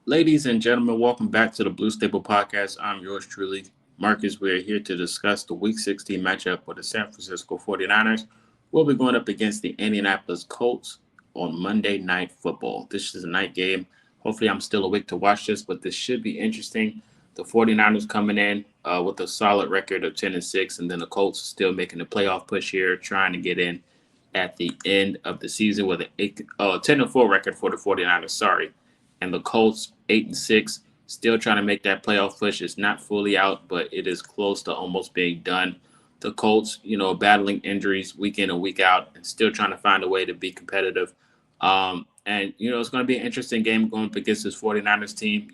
Ladies and gentlemen, welcome back to the Blue Staple Podcast. I'm yours truly, Marcus. We're here to discuss the Week 16 matchup with the San Francisco 49ers. We'll be going up against the Indianapolis Colts on Monday Night Football. This is a night game. Hopefully, I'm still awake to watch this, but this should be interesting. The 49ers coming in with a solid record of 10-6, and then the Colts still making the playoff push here, trying to get in at the end of the season with a 10-4 record for the 49ers. Sorry, and the Colts 8-6, still trying to make that playoff push. It's not fully out, but it is close to almost being done. The Colts, battling injuries week in and week out, and still trying to find a way to be competitive. And it's going to be an interesting game going up against this 49ers team.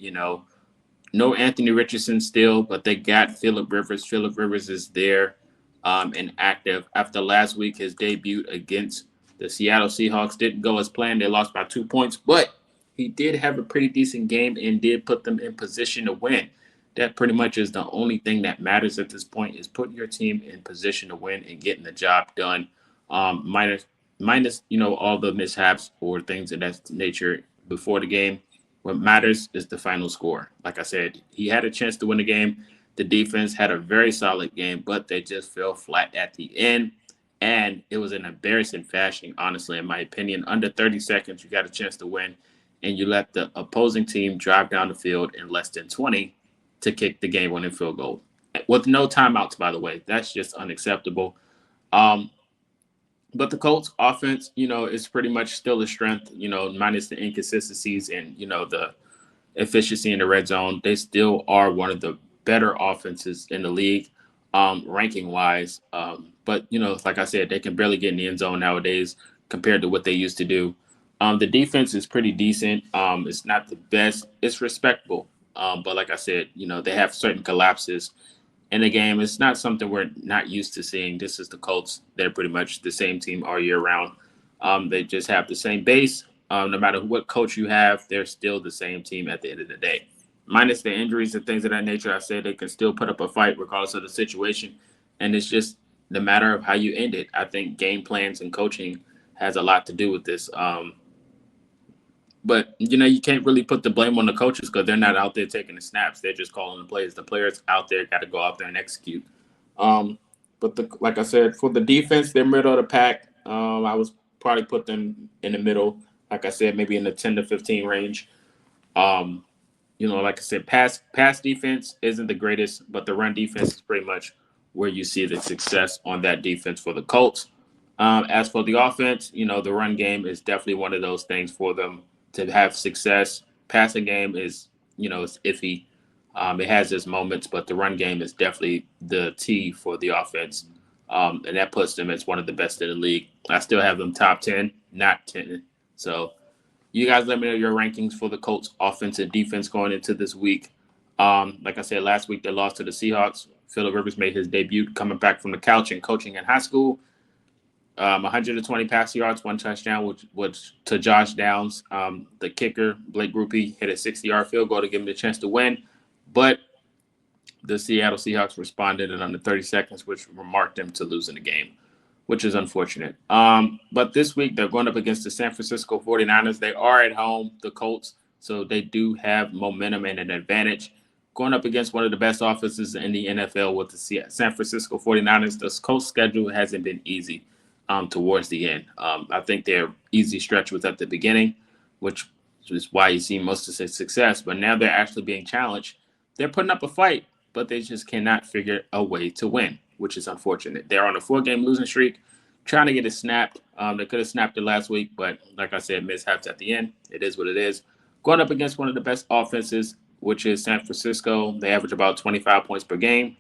No Anthony Richardson still, but they got Phillip Rivers. Phillip Rivers is there and active. After last week, his debut against the Seattle Seahawks didn't go as planned. They lost by 2 points, but he did have a pretty decent game and did put them in position to win. That pretty much is the only thing that matters at this point is putting your team in position to win and getting the job done. Minus all the mishaps or things of that nature before the game. What matters is the final score. Like I said, he had a chance to win the game. The defense had a very solid game, but they just fell flat at the end. And it was an embarrassing fashion, honestly, in my opinion. Under 30 seconds, you got a chance to win, and you let the opposing team drive down the field in less than 20 to kick the game-winning field goal. With no timeouts, by the way. That's just unacceptable. Um, but the Colts offense, is pretty much still a strength, minus the inconsistencies and, the efficiency in the red zone. They still are one of the better offenses in the league, ranking wise. But, like I said, they can barely get in the end zone nowadays compared to what they used to do. The defense is pretty decent. It's not the best. It's respectable. But like I said, they have certain collapses in the game. It's not something we're not used to seeing. This is the Colts. They're pretty much the same team all year round. They just have the same base. No matter what coach you have, they're still the same team at the end of the day. Minus the injuries and things of that nature, I said they can still put up a fight regardless of the situation. And it's just the matter of how you end it. I think game plans and coaching has a lot to do with this. But you can't really put the blame on the coaches because they're not out there taking the snaps. They're just calling the plays. The players out there got to go out there and execute. Um, but like I said, for the defense, they're middle of the pack. I was probably put them in the middle. Like I said, maybe in the 10 to 15 range. Um, like I said, pass defense isn't the greatest, but the run defense is pretty much where you see the success on that defense for the Colts. As for the offense, the run game is definitely one of those things for them to have success. Passing game is, it's iffy. It has its moments, but the run game is definitely the T for the offense. And that puts them as one of the best in the league. I still have them top 10, not 10. So you guys let me know your rankings for the Colts offense and defense going into this week. Like I said, last week they lost to the Seahawks. Phillip Rivers made his debut coming back from the couch and coaching in high school. 120 pass yards, one touchdown, which was to Josh Downs. The kicker, Blake Grupe, hit a 60-yard field goal to give him the chance to win. But the Seattle Seahawks responded in under 30 seconds, which marked them to losing the game, which is unfortunate. But this week, they're going up against the San Francisco 49ers. They are at home, the Colts, so they do have momentum and an advantage. Going up against one of the best offenses in the NFL with the San Francisco 49ers, the Colts schedule hasn't been easy towards the end. I think their easy stretch was at the beginning, which is why you see most of the success. But now they're actually being challenged. They're putting up a fight, but they just cannot figure a way to win, which is unfortunate. They're on a 4-game losing streak, trying to get it snapped. They could have snapped it last week, but like I said, mishaps at the end. It is what it is. Going up against one of the best offenses, which is San Francisco. They average about 25 points per game.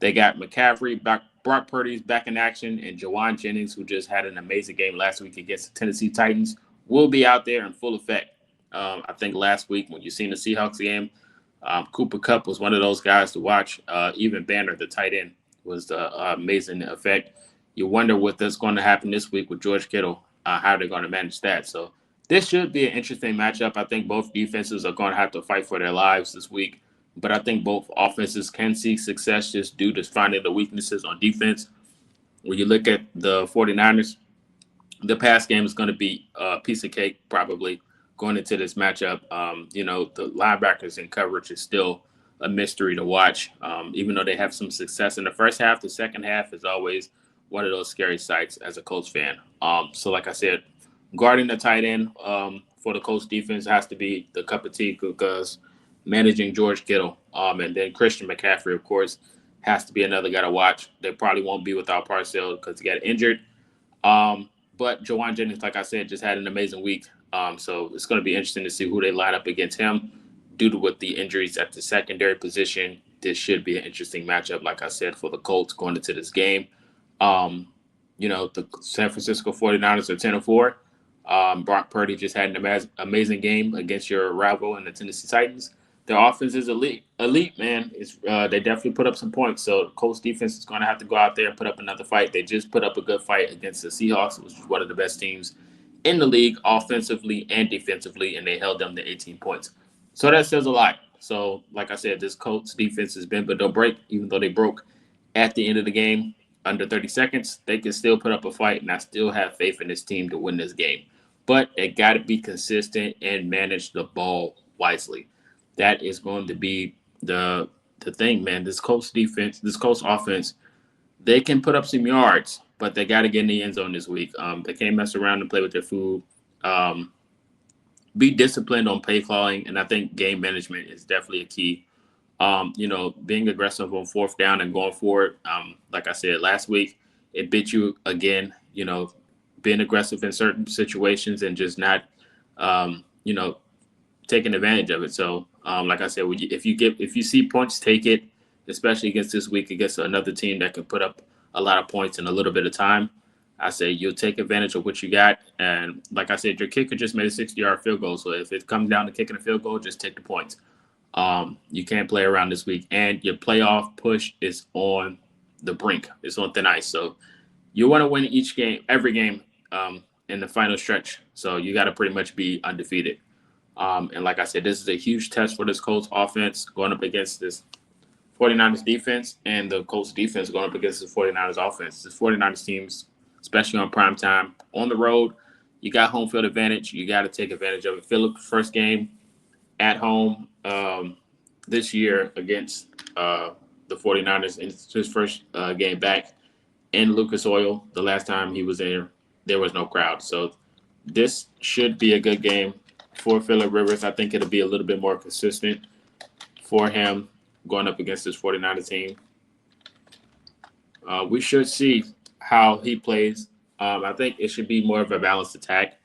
They got McCaffrey, Brock Purdy's back in action, and Jawan Jennings, who just had an amazing game last week against the Tennessee Titans, will be out there in full effect. I think last week when you seen the Seahawks game, Cooper Kupp was one of those guys to watch. Even Banner, the tight end, was amazing effect. You wonder what's going to happen this week with George Kittle, how they're going to manage that. So this should be an interesting matchup. I think both defenses are going to have to fight for their lives this week. But I think both offenses can see success just due to finding the weaknesses on defense. When you look at the 49ers, the pass game is going to be a piece of cake, probably. going into this matchup. The linebackers in coverage is still a mystery to watch. Even though they have some success in the first half, the second half is always one of those scary sights as a Colts fan. So like I said, guarding the tight end for the Colts defense has to be the cup of tea because managing George Kittle and then Christian McCaffrey, of course, has to be another guy to watch. They probably won't be without Parcells because he got injured. But Jawan Jennings, like I said, just had an amazing week. So it's going to be interesting to see who they line up against him. Due to with the injuries at the secondary position, this should be an interesting matchup, like I said, for the Colts going into this game. Um, the San Francisco 49ers are 10-4. Brock Purdy just had an amazing game against your rival in the Tennessee Titans. Their offense is elite, man. They definitely put up some points. So the Colts defense is going to have to go out there and put up another fight. They just put up a good fight against the Seahawks, which is one of the best teams in the league, offensively and defensively, and they held them to 18 points. So that says a lot. So, like I said, this Colts defense has been but don't break, even though they broke at the end of the game under 30 seconds. They can still put up a fight, and I still have faith in this team to win this game. But they got to be consistent and manage the ball wisely. That is going to be the thing, man. This Colts defense, this Colts offense, they can put up some yards, but they got to get in the end zone this week. They can't mess around and play with their food. Be disciplined on play calling, and I think game management is definitely a key. Being aggressive on fourth down and going forward. Like I said last week, it bit you again. Being aggressive in certain situations and just not, taking advantage of it. So, like I said, if you see points, take it. Especially against this week against another team that can put up a lot of points in a little bit of time. I say you'll take advantage of what you got. And like I said, your kicker just made a 60-yard field goal. So if it comes down to kicking a field goal, just take the points. You can't play around this week. And your playoff push is on the brink. It's on thin ice. So you want to win every game in the final stretch. So you got to pretty much be undefeated. And like I said, this is a huge test for this Colts offense going up against this 49ers defense and the Colts defense going up against the 49ers offense. This 49ers teams, especially on prime time, on the road, you got home field advantage. You got to take advantage of it. Philip, first game at home this year against the 49ers in his first game back in Lucas Oil. The last time he was there was no crowd. So this should be a good game for Phillip Rivers. I think it'll be a little bit more consistent for him going up against this 49ers team. We should see how he plays. I think it should be more of a balanced attack.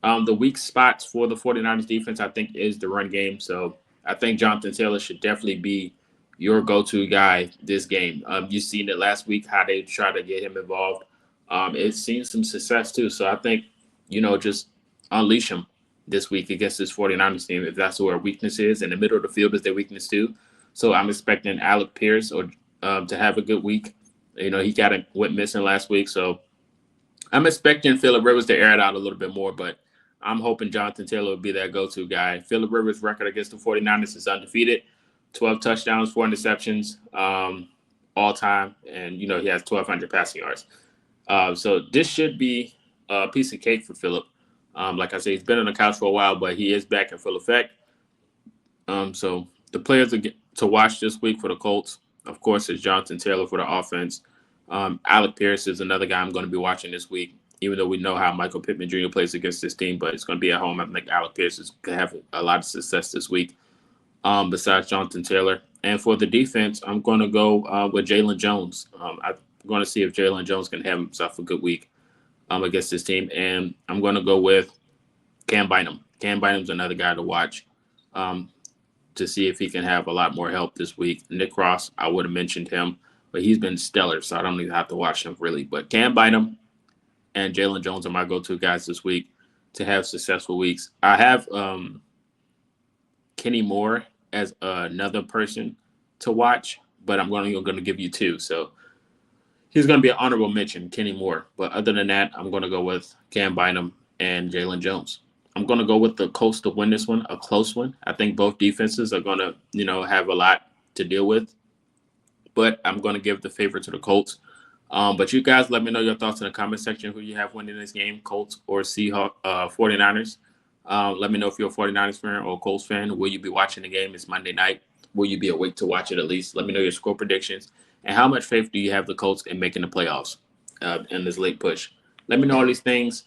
The weak spots for the 49ers defense, I think, is the run game. So I think Jonathan Taylor should definitely be your go-to guy this game. You've seen it last week, how they try to get him involved. It's seen some success, too. So I think, just unleash him this week against this 49ers team if that's where weakness is. In the middle of the field is their weakness, too. So I'm expecting Alec Pierce to have a good week. He went missing last week. So I'm expecting Phillip Rivers to air it out a little bit more, but I'm hoping Jonathan Taylor will be that go-to guy. Phillip Rivers' record against the 49ers is undefeated. 12 touchdowns, 4 interceptions all time. And, he has 1,200 passing yards. So this should be a piece of cake for Phillip. Like I said, he's been on the couch for a while, but he is back in full effect. So the players to watch this week for the Colts, of course, is Jonathan Taylor for the offense. Alec Pierce is another guy I'm going to be watching this week, even though we know how Michael Pittman Jr. plays against this team, but it's going to be at home. I think Alec Pierce is going to have a lot of success this week besides Jonathan Taylor. And for the defense, I'm going to go with Jalen Jones. I'm going to see if Jalen Jones can have himself a good week against this team. And I'm going to go with Cam Bynum. Cam Bynum's another guy to watch to see if he can have a lot more help this week. Nick Ross, I would have mentioned him, but he's been stellar, so I don't even have to watch him really. But Cam Bynum and Jalen Jones are my go-to guys this week to have successful weeks. I have Kenny Moore as another person to watch, but I'm going to give you two. So he's going to be an honorable mention, Kenny Moore. But other than that, I'm going to go with Cam Bynum and Jalen Jones. I'm going to go with the Colts to win this one, a close one. I think both defenses are going to, have a lot to deal with. But I'm going to give the favor to the Colts. But you guys let me know your thoughts in the comment section, who you have winning this game, Colts or 49ers. Let me know if you're a 49ers fan or a Colts fan. Will you be watching the game? It's Monday night. Will you be awake to watch it at least? Let me know your score predictions. And how much faith do you have the Colts in making the playoffs in this late push? Let me know all these things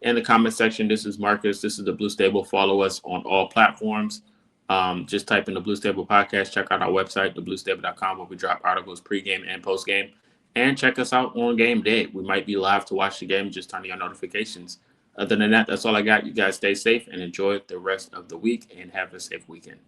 in the comment section. This is Marcus. This is the Blue Stable. Follow us on all platforms. Just type in the Blue Stable podcast. Check out our website, thebluestable.com, where we drop articles pregame and postgame. And check us out on game day. We might be live to watch the game. Just turn on your notifications. Other than that, that's all I got. You guys stay safe and enjoy the rest of the week and have a safe weekend.